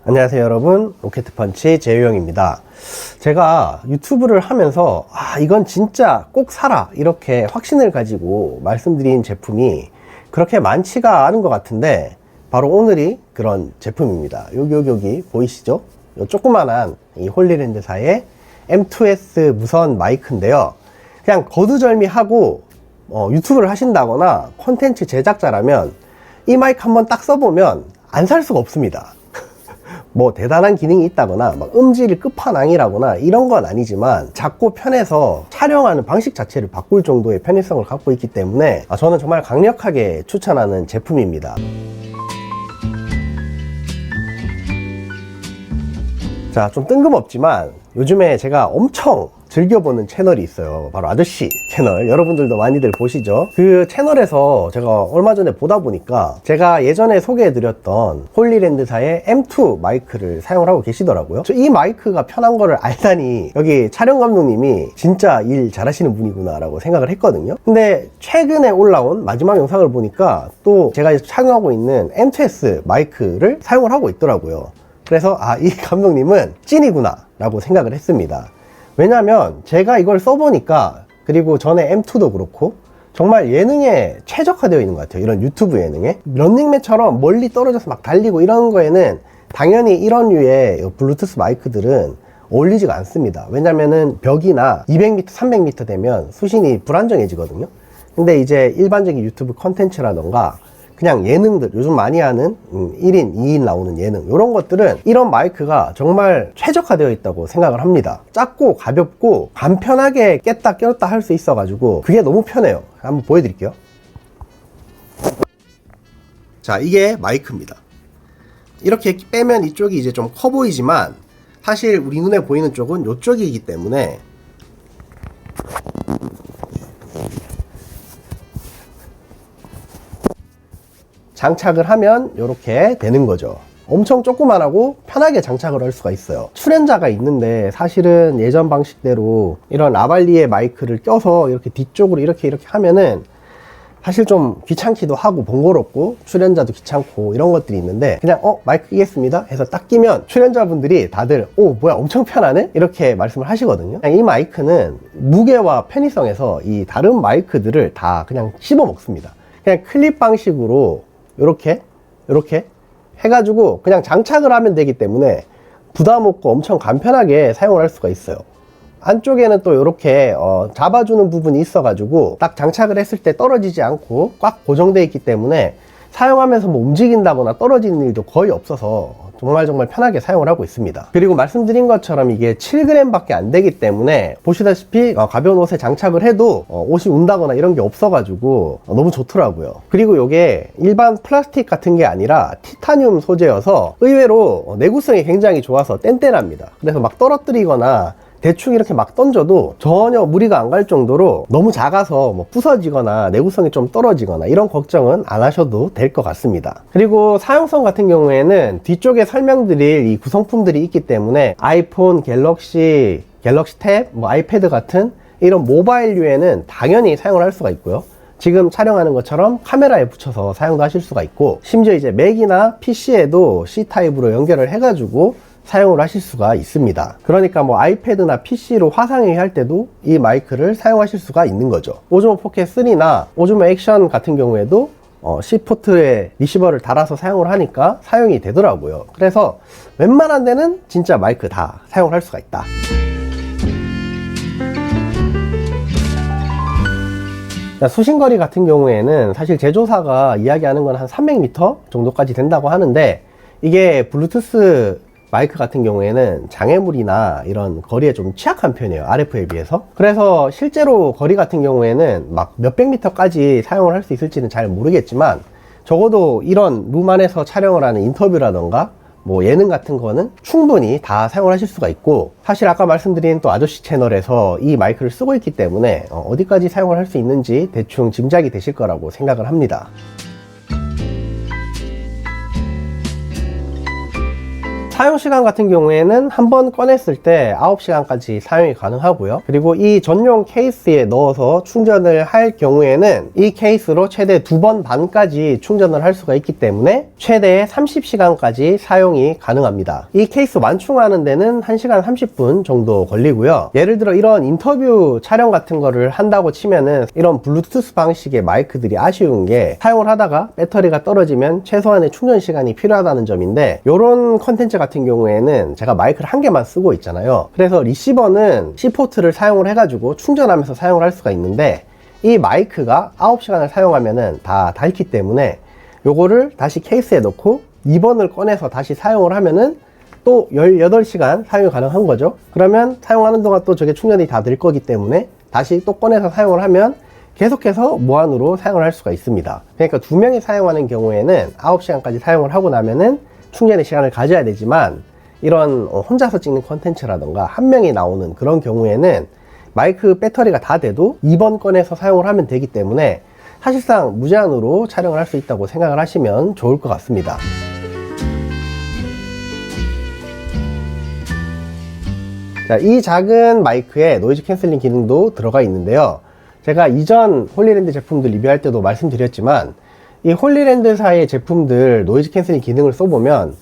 안녕하세요 여러분, 로켓펀치 재유형입니다. 제가 유튜브를 하면서 이건 진짜 꼭 사라 이렇게 확신을 가지고 말씀드린 제품이 그렇게 많지가 않은 것 같은데 바로 오늘이 그런 제품입니다. 여기 보이시죠? 요 조그만한 이 홀리랜드사의 M2S 무선 마이크인데요, 그냥 거두절미하고 유튜브를 하신다거나 콘텐츠 제작자라면 이 마이크 한번 딱 써보면 안 살 수가 없습니다. 뭐 대단한 기능이 있다거나 막 음질이 끝판왕이라거나 이런 건 아니지만 작고 편해서 촬영하는 방식 자체를 바꿀 정도의 편의성을 갖고 있기 때문에 저는 정말 강력하게 추천하는 제품입니다. 자, 좀 뜬금없지만 요즘에 제가 엄청 즐겨보는 채널이 있어요. 바로 아저씨 채널, 여러분들도 많이들 보시죠. 그 채널에서 제가 얼마 전에 보다 보니까 제가 예전에 소개해드렸던 홀리랜드사의 M2 마이크를 사용을 하고 계시더라고요. 이 마이크가 편한 거를 알다니 여기 촬영 감독님이 진짜 일 잘하시는 분이구나 라고 생각을 했거든요. 근데 최근에 올라온 마지막 영상을 보니까 또 제가 착용하고 있는 M2S 마이크를 사용을 하고 있더라고요. 그래서 이 감독님은 찐이구나 라고 생각을 했습니다. 왜냐면 제가 이걸 써보니까, 그리고 전에 M2도 그렇고 정말 예능에 최적화되어 있는 것 같아요. 이런 유튜브 예능에 런닝맨처럼 멀리 떨어져서 막 달리고 이런 거에는 당연히 이런 류의 블루투스 마이크들은 어울리지가 않습니다. 왜냐면은 벽이나 200m, 300m 되면 수신이 불안정해지거든요. 근데 이제 일반적인 유튜브 컨텐츠라던가 그냥 예능들, 요즘 많이 하는 1인, 2인 나오는 예능, 이런 것들은 이런 마이크가 정말 최적화되어 있다고 생각을 합니다. 작고 가볍고 간편하게 깼다 꼈다 할 수 있어 가지고 그게 너무 편해요. 한번 보여드릴게요. 자, 이게 마이크입니다. 이렇게 빼면 이쪽이 이제 좀 커 보이지만 사실 우리 눈에 보이는 쪽은 이쪽이기 때문에 장착을 하면 이렇게 되는 거죠. 엄청 조그만하고 편하게 장착을 할 수가 있어요. 출연자가 있는데 사실은 예전 방식대로 이런 라발리에 마이크를 껴서 이렇게 뒤쪽으로 이렇게 하면은 사실 좀 귀찮기도 하고 번거롭고 출연자도 귀찮고 이런 것들이 있는데, 그냥 마이크 끼겠습니다 해서 딱 끼면 출연자분들이 다들 뭐야 엄청 편하네? 이렇게 말씀을 하시거든요. 이 마이크는 무게와 편의성에서 이 다른 마이크들을 다 그냥 씹어 먹습니다. 그냥 클립 방식으로 이렇게 해가지고 그냥 장착을 하면 되기 때문에 부담 없고 엄청 간편하게 사용을 할 수가 있어요. 안쪽에는 또 이렇게 잡아주는 부분이 있어 가지고 딱 장착을 했을 때 떨어지지 않고 꽉 고정되어 있기 때문에 사용하면서 뭐 움직인다거나 떨어지는 일도 거의 없어서 정말 편하게 사용을 하고 있습니다. 그리고 말씀드린 것처럼 이게 7g 밖에 안 되기 때문에 보시다시피 가벼운 옷에 장착을 해도 옷이 운다거나 이런 게 없어 가지고 너무 좋더라고요. 그리고 이게 일반 플라스틱 같은 게 아니라 티타늄 소재여서 의외로 내구성이 굉장히 좋아서 뗀뗀합니다. 그래서 막 떨어뜨리거나 대충 이렇게 막 던져도 전혀 무리가 안 갈 정도로 너무 작아서 뭐 부서지거나 내구성이 좀 떨어지거나 이런 걱정은 안 하셔도 될 것 같습니다. 그리고 사용성 같은 경우에는 뒤쪽에 설명드릴 이 구성품들이 있기 때문에 아이폰, 갤럭시 탭, 뭐 아이패드 같은 이런 모바일류에는 당연히 사용을 할 수가 있고요. 지금 촬영하는 것처럼 카메라에 붙여서 사용도 하실 수가 있고, 심지어 이제 맥이나 PC에도 C타입으로 연결을 해가지고 사용을 하실 수가 있습니다. 그러니까 뭐 아이패드나 PC로 화상회의 할 때도 이 마이크를 사용하실 수가 있는 거죠. 오즈모 포켓 3나 오즈모 액션 같은 경우에도 C포트에 리시버를 달아서 사용을 하니까 사용이 되더라고요. 그래서 웬만한 데는 진짜 마이크 다 사용을 할 수가 있다. 수신거리 같은 경우에는 사실 제조사가 이야기하는 건 한 300m 정도까지 된다고 하는데, 이게 블루투스 마이크 같은 경우에는 장애물이나 이런 거리에 좀 취약한 편이에요, RF에 비해서. 그래서 실제로 거리 같은 경우에는 막 몇백 미터까지 사용을 할 수 있을지는 잘 모르겠지만, 적어도 이런 룸 안에서 촬영을 하는 인터뷰라던가 뭐 예능 같은 거는 충분히 다 사용을 하실 수가 있고, 사실 아까 말씀드린 또 아저씨 채널에서 이 마이크를 쓰고 있기 때문에 어디까지 사용을 할 수 있는지 대충 짐작이 되실 거라고 생각을 합니다. 사용 시간 같은 경우에는 한번 꺼냈을 때 9시간까지 사용이 가능하고요. 그리고 이 전용 케이스에 넣어서 충전을 할 경우에는 이 케이스로 최대 2번 반까지 충전을 할 수가 있기 때문에 최대 30시간까지 사용이 가능합니다. 이 케이스 완충하는 데는 1시간 30분 정도 걸리고요. 예를 들어 이런 인터뷰 촬영 같은 거를 한다고 치면은 이런 블루투스 방식의 마이크들이 아쉬운 게 사용을 하다가 배터리가 떨어지면 최소한의 충전 시간이 필요하다는 점인데, 이런 컨텐츠 같은 경우에는 제가 마이크를 한 개만 쓰고 있잖아요. 그래서 리시버는 C포트를 사용을 해가지고 충전하면서 사용을 할 수가 있는데, 이 마이크가 9시간을 사용하면은 다 닳기 때문에 요거를 다시 케이스에 넣고 2번을 꺼내서 다시 사용을 하면은 또 18시간 사용이 가능한 거죠. 그러면 사용하는 동안 또 저게 충전이 다 될 거기 때문에 다시 또 꺼내서 사용을 하면 계속해서 무한으로 사용을 할 수가 있습니다. 그러니까 2명이 사용하는 경우에는 9시간까지 사용을 하고 나면은 충전의 시간을 가져야 되지만, 이런 혼자서 찍는 컨텐츠라던가 한 명이 나오는 그런 경우에는 마이크 배터리가 다 돼도 2번 꺼내서 사용을 하면 되기 때문에 사실상 무제한으로 촬영을 할 수 있다고 생각을 하시면 좋을 것 같습니다. 자, 이 작은 마이크에 노이즈 캔슬링 기능도 들어가 있는데요. 제가 이전 홀리랜드 제품들 리뷰할 때도 말씀드렸지만, 이 홀리랜드사의 제품들 노이즈 캔슬링 기능을 써보면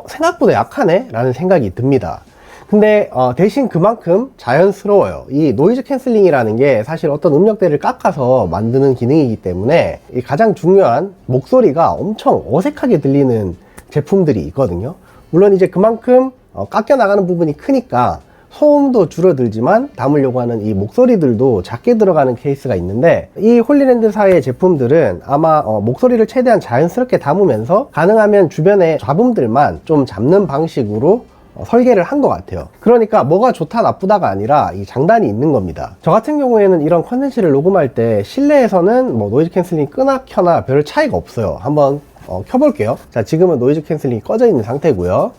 생각보다 약하네 라는 생각이 듭니다. 근데 대신 그만큼 자연스러워요. 이 노이즈 캔슬링이라는 게 사실 어떤 음역대를 깎아서 만드는 기능이기 때문에 이 가장 중요한 목소리가 엄청 어색하게 들리는 제품들이 있거든요. 물론 이제 그만큼 깎여 나가는 부분이 크니까 소음도 줄어들지만 담으려고 하는 이 목소리들도 작게 들어가는 케이스가 있는데, 이 홀리랜드사의 제품들은 아마 목소리를 최대한 자연스럽게 담으면서 가능하면 주변의 잡음들만 좀 잡는 방식으로 설계를 한 것 같아요. 그러니까 뭐가 좋다 나쁘다가 아니라 이 장단이 있는 겁니다. 저 같은 경우에는 이런 컨텐츠를 녹음할 때 실내에서는 뭐 노이즈 캔슬링 끄나 켜나 별 차이가 없어요. 한번 켜볼게요. 자, 지금은 노이즈 캔슬링이 꺼져 있는 상태고요.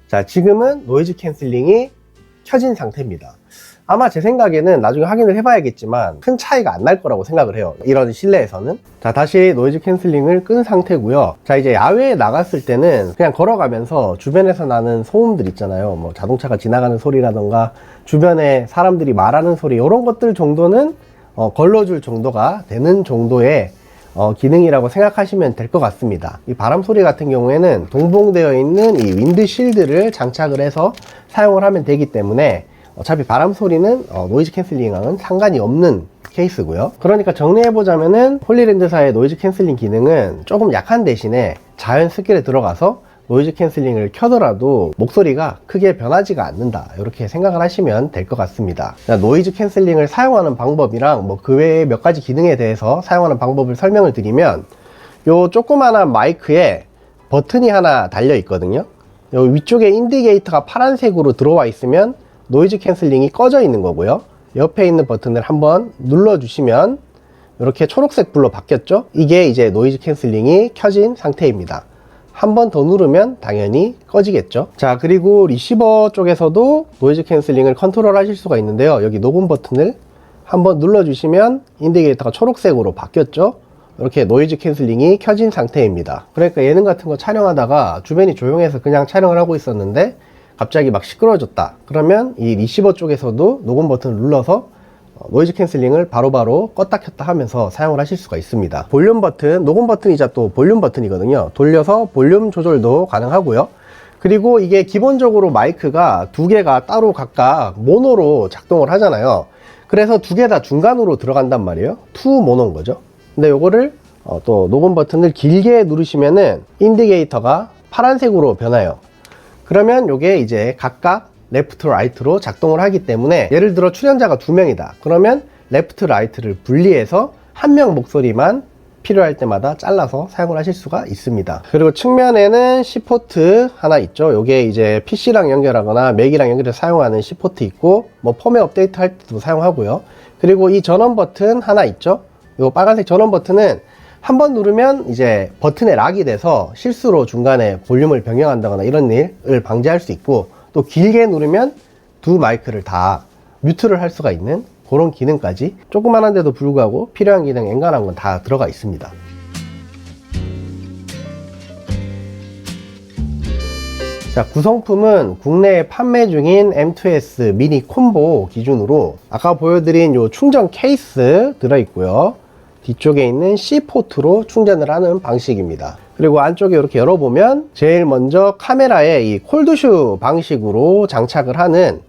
자, 지금은 노이즈 캔슬링이 켜진 상태입니다. 아마 제 생각에는 나중에 확인을 해봐야겠지만 큰 차이가 안 날 거라고 생각을 해요. 이런 실내에서는. 자, 다시 노이즈 캔슬링을 끈 상태고요. 자, 이제 야외에 나갔을 때는 그냥 걸어가면서 주변에서 나는 소음들 있잖아요. 뭐 자동차가 지나가는 소리라던가 주변에 사람들이 말하는 소리, 이런 것들 정도는 걸러줄 정도가 되는 정도의 기능이라고 생각하시면 될 것 같습니다. 이 바람 소리 같은 경우에는 동봉되어 있는 이 윈드실드를 장착을 해서 사용을 하면 되기 때문에 어차피 바람 소리는 노이즈 캔슬링과는 상관이 없는 케이스고요. 그러니까 정리해보자면은 홀리랜드사의 노이즈 캔슬링 기능은 조금 약한 대신에 자연스럽게 들어가서 노이즈 캔슬링을 켜더라도 목소리가 크게 변하지가 않는다, 이렇게 생각을 하시면 될 것 같습니다. 노이즈 캔슬링을 사용하는 방법이랑 뭐 그 외에 몇 가지 기능에 대해서 사용하는 방법을 설명을 드리면, 요 조그만한 마이크에 버튼이 하나 달려 있거든요. 요 위쪽에 인디게이터가 파란색으로 들어와 있으면 노이즈 캔슬링이 꺼져 있는 거고요. 옆에 있는 버튼을 한번 눌러주시면 이렇게 초록색 불로 바뀌었죠. 이게 이제 노이즈 캔슬링이 켜진 상태입니다. 한 번 더 누르면 당연히 꺼지겠죠. 자, 그리고 리시버 쪽에서도 노이즈 캔슬링을 컨트롤 하실 수가 있는데요. 여기 녹음 버튼을 한번 눌러주시면 인디게이터가 초록색으로 바뀌었죠. 이렇게 노이즈 캔슬링이 켜진 상태입니다. 그러니까 예능 같은 거 촬영하다가 주변이 조용해서 그냥 촬영을 하고 있었는데 갑자기 막 시끄러워졌다, 그러면 이 리시버 쪽에서도 녹음 버튼을 눌러서 노이즈 캔슬링을 바로바로 껐다 켰다 하면서 사용을 하실 수가 있습니다. 볼륨 버튼, 녹음 버튼이자 또 볼륨 버튼이거든요. 돌려서 볼륨 조절도 가능하고요. 그리고 이게 기본적으로 마이크가 두 개가 따로 각각 모노로 작동을 하잖아요. 그래서 두 개 다 중간으로 들어간단 말이에요. 투 모노인 거죠. 근데 요거를 또 녹음 버튼을 길게 누르시면은 인디게이터가 파란색으로 변해요. 그러면 요게 이제 각각 레프트 라이트로 작동을 하기 때문에, 예를 들어 출연자가 2명이다 그러면 레프트 라이트를 분리해서 한 명 목소리만 필요할 때마다 잘라서 사용을 하실 수가 있습니다. 그리고 측면에는 C포트 하나 있죠. 요게 이제 PC랑 연결하거나 맥이랑 연결해서 사용하는 C포트 있고, 뭐 펌웨어 업데이트 할 때도 사용하고요. 그리고 이 전원 버튼 하나 있죠. 요 빨간색 전원 버튼은 한번 누르면 이제 버튼에 락이 돼서 실수로 중간에 볼륨을 변경한다거나 이런 일을 방지할 수 있고, 또 길게 누르면 두 마이크를 다 뮤트를 할 수가 있는 그런 기능까지, 조그만한데도 불구하고 필요한 기능 엔간한 건 다 들어가 있습니다. 자, 구성품은 국내에 판매 중인 M2S 미니 콤보 기준으로 아까 보여드린 요 충전 케이스 들어있고요. 뒤쪽에 있는 C포트로 충전을 하는 방식입니다. 그리고 안쪽에 이렇게 열어보면 제일 먼저 카메라에 이 콜드슈 방식으로 장착을 하는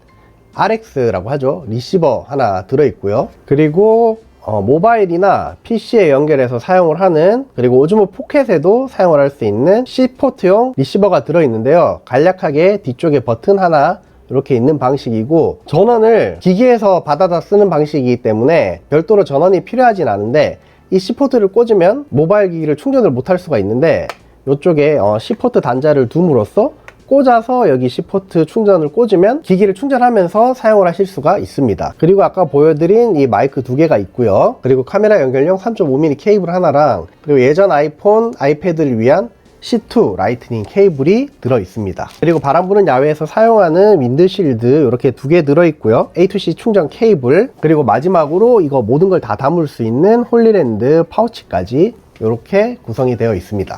RX라고 하죠. 리시버 하나 들어있고요. 그리고 모바일이나 PC에 연결해서 사용을 하는, 그리고 오즈모 포켓에도 사용을 할 수 있는 C포트용 리시버가 들어있는데요. 간략하게 뒤쪽에 버튼 하나 이렇게 있는 방식이고, 전원을 기기에서 받아다 쓰는 방식이기 때문에 별도로 전원이 필요하진 않은데, 이 C포트를 꽂으면 모바일 기기를 충전을 못할 수가 있는데, 이쪽에 C포트 단자를 둠으로써 꽂아서 여기 C포트 충전을 꽂으면 기기를 충전하면서 사용을 하실 수가 있습니다. 그리고 아까 보여드린 이 마이크 두 개가 있고요. 그리고 카메라 연결용 3.5mm 케이블 하나랑, 그리고 예전 아이폰, 아이패드를 위한 C2 라이트닝 케이블이 들어 있습니다. 그리고 바람 부는 야외에서 사용하는 윈드실드 이렇게 두 개 들어 있고요. A2C 충전 케이블, 그리고 마지막으로 이거 모든 걸 다 담을 수 있는 홀리랜드 파우치까지 이렇게 구성이 되어 있습니다.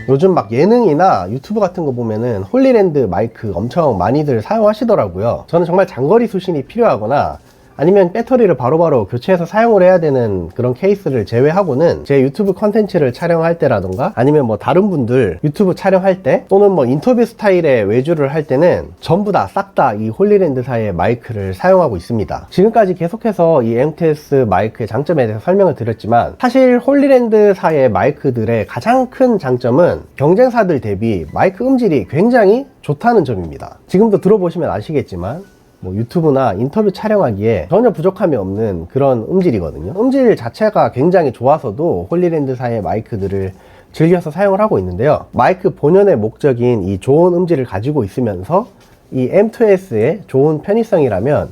요즘 막 예능이나 유튜브 같은 거 보면은 홀리랜드 마이크 엄청 많이들 사용하시더라고요. 저는 정말 장거리 수신이 필요하거나 아니면 배터리를 바로바로 교체해서 사용을 해야 되는 그런 케이스를 제외하고는 제 유튜브 컨텐츠를 촬영할 때라던가 아니면 뭐 다른 분들 유튜브 촬영할 때 또는 뭐 인터뷰 스타일의 외주를 할 때는 전부 다 싹 다 이 홀리랜드사의 마이크를 사용하고 있습니다. 지금까지 계속해서 이 M2S 마이크의 장점에 대해서 설명을 드렸지만, 사실 홀리랜드사의 마이크들의 가장 큰 장점은 경쟁사들 대비 마이크 음질이 굉장히 좋다는 점입니다. 지금도 들어보시면 아시겠지만 뭐 유튜브나 인터뷰 촬영하기에 전혀 부족함이 없는 그런 음질이거든요. 음질 자체가 굉장히 좋아서도 홀리랜드사의 마이크들을 즐겨서 사용을 하고 있는데요. 마이크 본연의 목적인 이 좋은 음질을 가지고 있으면서 이 M2S의 좋은 편의성이라면,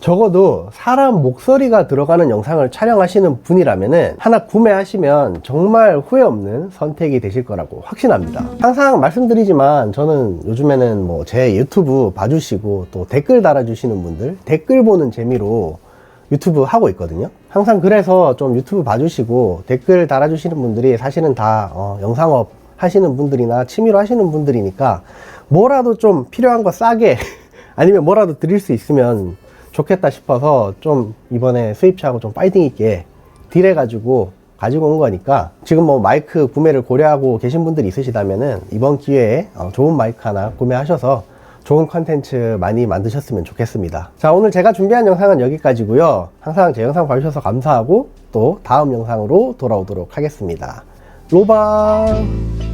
적어도 사람 목소리가 들어가는 영상을 촬영하시는 분이라면은 하나 구매하시면 정말 후회 없는 선택이 되실 거라고 확신합니다. 항상 말씀드리지만 저는 요즘에는 뭐 제 유튜브 봐주시고 또 댓글 달아주시는 분들, 댓글 보는 재미로 유튜브 하고 있거든요. 항상 그래서 좀 유튜브 봐주시고 댓글 달아주시는 분들이 사실은 다 영상업 하시는 분들이나 취미로 하시는 분들이니까 뭐라도 좀 필요한 거 싸게 아니면 뭐라도 드릴 수 있으면 좋겠다 싶어서 좀 이번에 수입차하고 좀 파이팅 있게 딜해가지고 가지고 온 거니까, 지금 뭐 마이크 구매를 고려하고 계신 분들이 있으시다면은 이번 기회에 좋은 마이크 하나 구매하셔서 좋은 컨텐츠 많이 만드셨으면 좋겠습니다. 자, 오늘 제가 준비한 영상은 여기까지고요. 항상 제 영상 봐주셔서 감사하고 또 다음 영상으로 돌아오도록 하겠습니다. 로방!